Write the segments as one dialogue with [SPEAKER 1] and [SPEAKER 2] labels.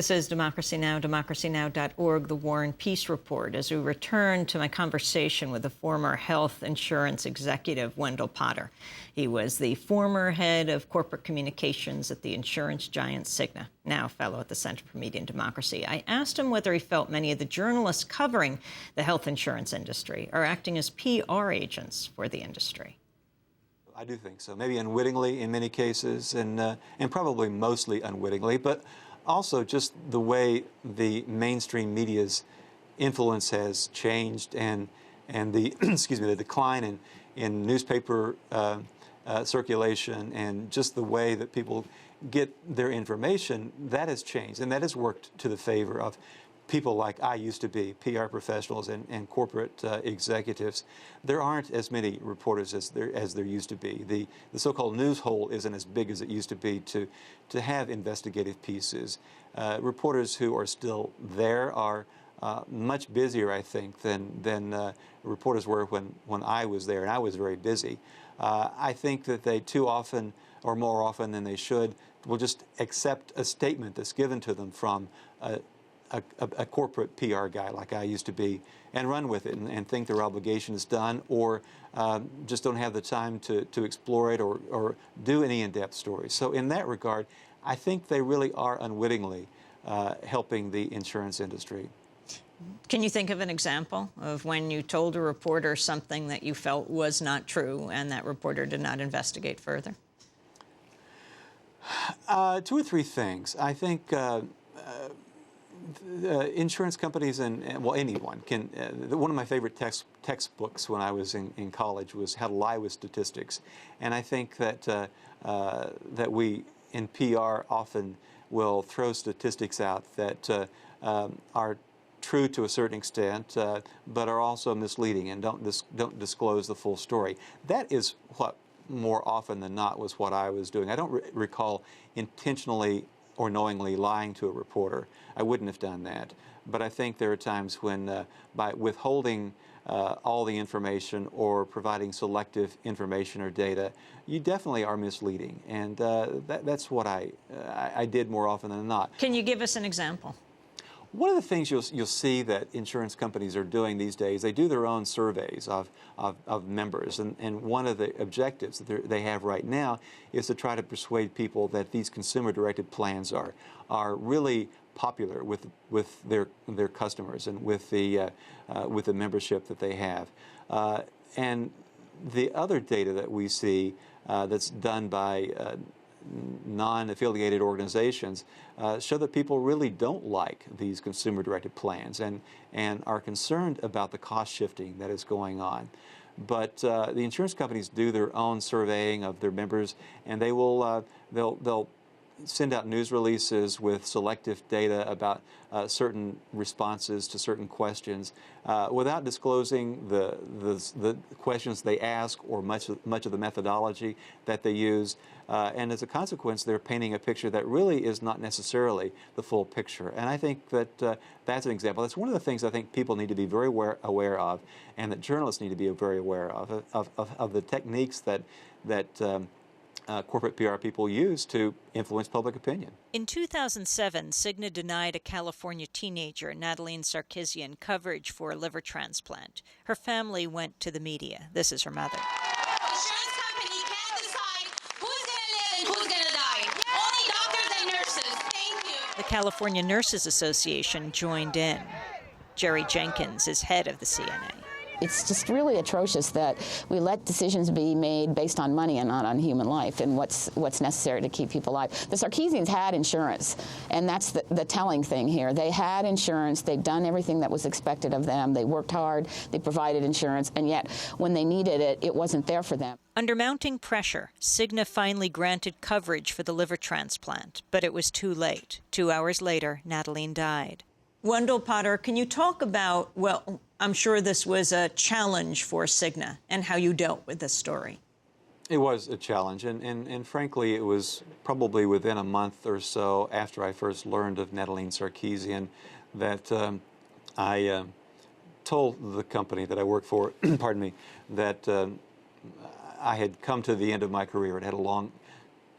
[SPEAKER 1] This is Democracy Now!, democracynow.org, the War and Peace Report, as we return to my conversation with the former health insurance executive, Wendell Potter. He was the former head of corporate communications at the insurance giant Cigna, now a fellow at the Center for Media and Democracy. I asked him whether he felt many of the journalists covering the health insurance industry are acting as PR agents for the industry.
[SPEAKER 2] I do think so, maybe unwittingly in many cases, and probably mostly unwittingly, but also just the way the mainstream media's influence has changed, and the the decline in newspaper circulation, and just the way that people get their information, that has changed, and that has worked to the favor of people like I used to be, PR professionals and corporate executives. There aren't as many reporters as there used to be. The so-called news hole isn't as big as it used to be to have investigative pieces. Reporters who are still there are much busier, I think, than reporters were when I was there, and I was very busy. I think that they too often, or more often than they should, will just accept a statement that's given to them from a corporate PR guy like I used to be, and run with it and think their obligation is done, or just don't have the time to explore it or do any in-depth stories. So in that regard, I think they really are unwittingly helping the insurance industry.
[SPEAKER 1] Can you think of an example of when you told a reporter something that you felt was not true and that reporter did not investigate further?
[SPEAKER 2] Two or three things. I think insurance companies and well, anyone can. One of my favorite textbooks when I was in college was How to Lie with Statistics, and I think that that we in PR often will throw statistics out that are true to a certain extent, but are also misleading and don't disclose the full story. That is what more often than not was what I was doing. I don't recall intentionally or knowingly lying to a reporter. I wouldn't have done that. But I think there are times when by withholding all the information or providing selective information or data, you definitely are misleading. And that's what I did more often than not.
[SPEAKER 1] Can you give us an example?
[SPEAKER 2] One of the things you'll see that insurance companies are doing these days, they do their own surveys of members, and one of the objectives that they have right now is to try to persuade people that these consumer-directed plans are really popular with their customers and with the membership that they have. And the other data that we see that's done by non-affiliated organizations show that people really don't like these consumer-directed plans and are concerned about the cost shifting that is going on. But the insurance companies do their own surveying of their members, and they will they'll send out news releases with selective data about certain responses to certain questions without disclosing the questions they ask or much of the methodology that they use. And as a consequence, they're painting a picture that really is not necessarily the full picture. And I think that that's an example. That's one of the things I think people need to be very aware of, and that journalists need to be very aware of the techniques that corporate PR people use to influence public opinion.
[SPEAKER 1] In 2007, Cigna denied a California teenager, Nataline Sarkisian, coverage for a liver transplant. Her family went to the media. This is her mother.
[SPEAKER 3] The insurance company can't decide who's going to live and who's going to die. Only doctors and nurses. Thank you.
[SPEAKER 1] The California Nurses Association joined in. Jerry Jenkins is head of the CNA.
[SPEAKER 4] It's just really atrocious that we let decisions be made based on money and not on human life and what's necessary to keep people alive. The Sarkisians had insurance, and that's the telling thing here. They had insurance. They'd done everything that was expected of them. They worked hard. They provided insurance, and yet when they needed it, it wasn't there for them.
[SPEAKER 1] Under mounting pressure, Cigna finally granted coverage for the liver transplant, but it was too late. 2 hours later, Nataline died. Wendell Potter, can you talk about, well, I'm sure this was a challenge for Cigna and how you dealt with this story.
[SPEAKER 2] It was a challenge, and frankly, it was probably within a month or so after I first learned of Nataline Sarkisian that I told the company that I worked for, pardon me, that I had come to the end of my career. It had a long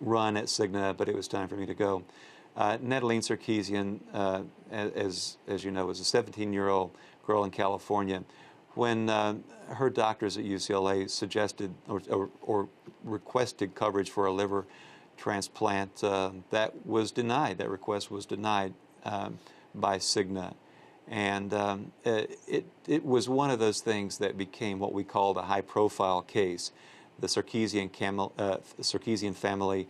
[SPEAKER 2] run at Cigna, but it was time for me to go. Natalie Sarkeesian, as you know, was a 17-year-old girl in California. When her doctors at UCLA suggested or requested coverage for a liver transplant, that was denied. That request was denied by CIGNA. And it was one of those things that became what we called a high-profile case. The Sarkeesian family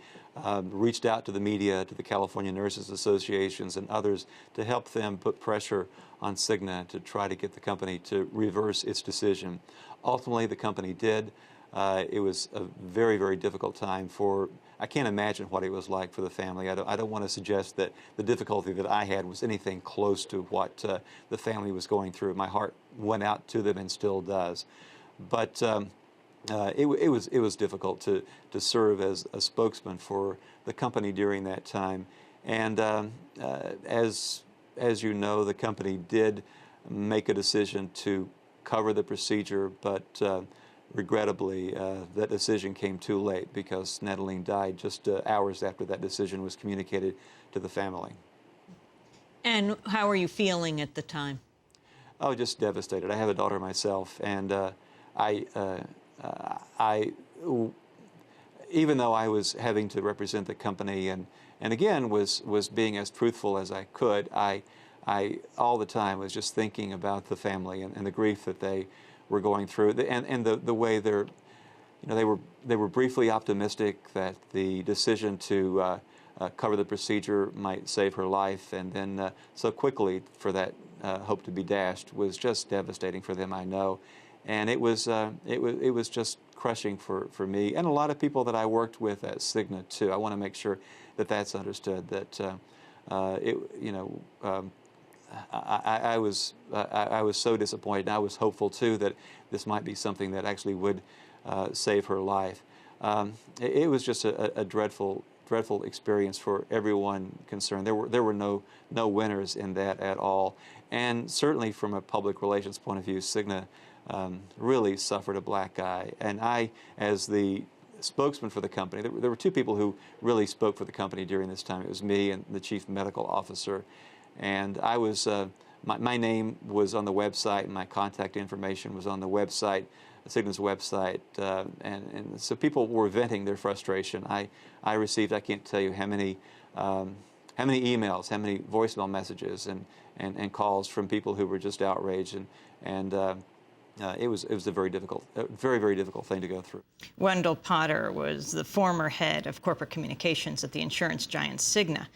[SPEAKER 2] reached out to the media, to the California Nurses Associations and others to help them put pressure on CIGNA to try to get the company to reverse its decision. Ultimately, the company did. It was a very, very difficult time for, I can't imagine what it was like for the family. I don't want to suggest that the difficulty that I had was anything close to what the family was going through. My heart went out to them and still does. But it was difficult to serve as a spokesman for the company during that time. And as you know, the company did make a decision to cover the procedure, but regrettably, that decision came too late because Natalie died just hours after that decision was communicated to the family.
[SPEAKER 1] And how are you feeling at the time?
[SPEAKER 2] Oh, just devastated. I have a daughter myself, and even though I was having to represent the company and again was being as truthful as I could, I all the time was just thinking about the family and the grief that they were going through, and the way they were briefly optimistic that the decision to cover the procedure might save her life, and then so quickly for that hope to be dashed was just devastating for them, I know. And it was just crushing for me and a lot of people that I worked with at CIGNA too. I want to make sure that that's understood. That I was so disappointed. And I was hopeful too that this might be something that actually would save her life. It was just a dreadful experience for everyone concerned. There were no winners in that at all. And certainly from a public relations point of view, CIGNA really suffered a black eye. And I, as the spokesman for the company, there were two people who really spoke for the company during this time. It was me and the chief medical officer. And I was, my name was on the website, and my contact information was on the website, CIGNA's website, and so people were venting their frustration. I received, I can't tell you how many emails, how many voicemail messages and calls from people who were just outraged, and it was a very difficult thing to go through.
[SPEAKER 1] Wendell Potter was the former head of corporate communications at the insurance giant Cigna.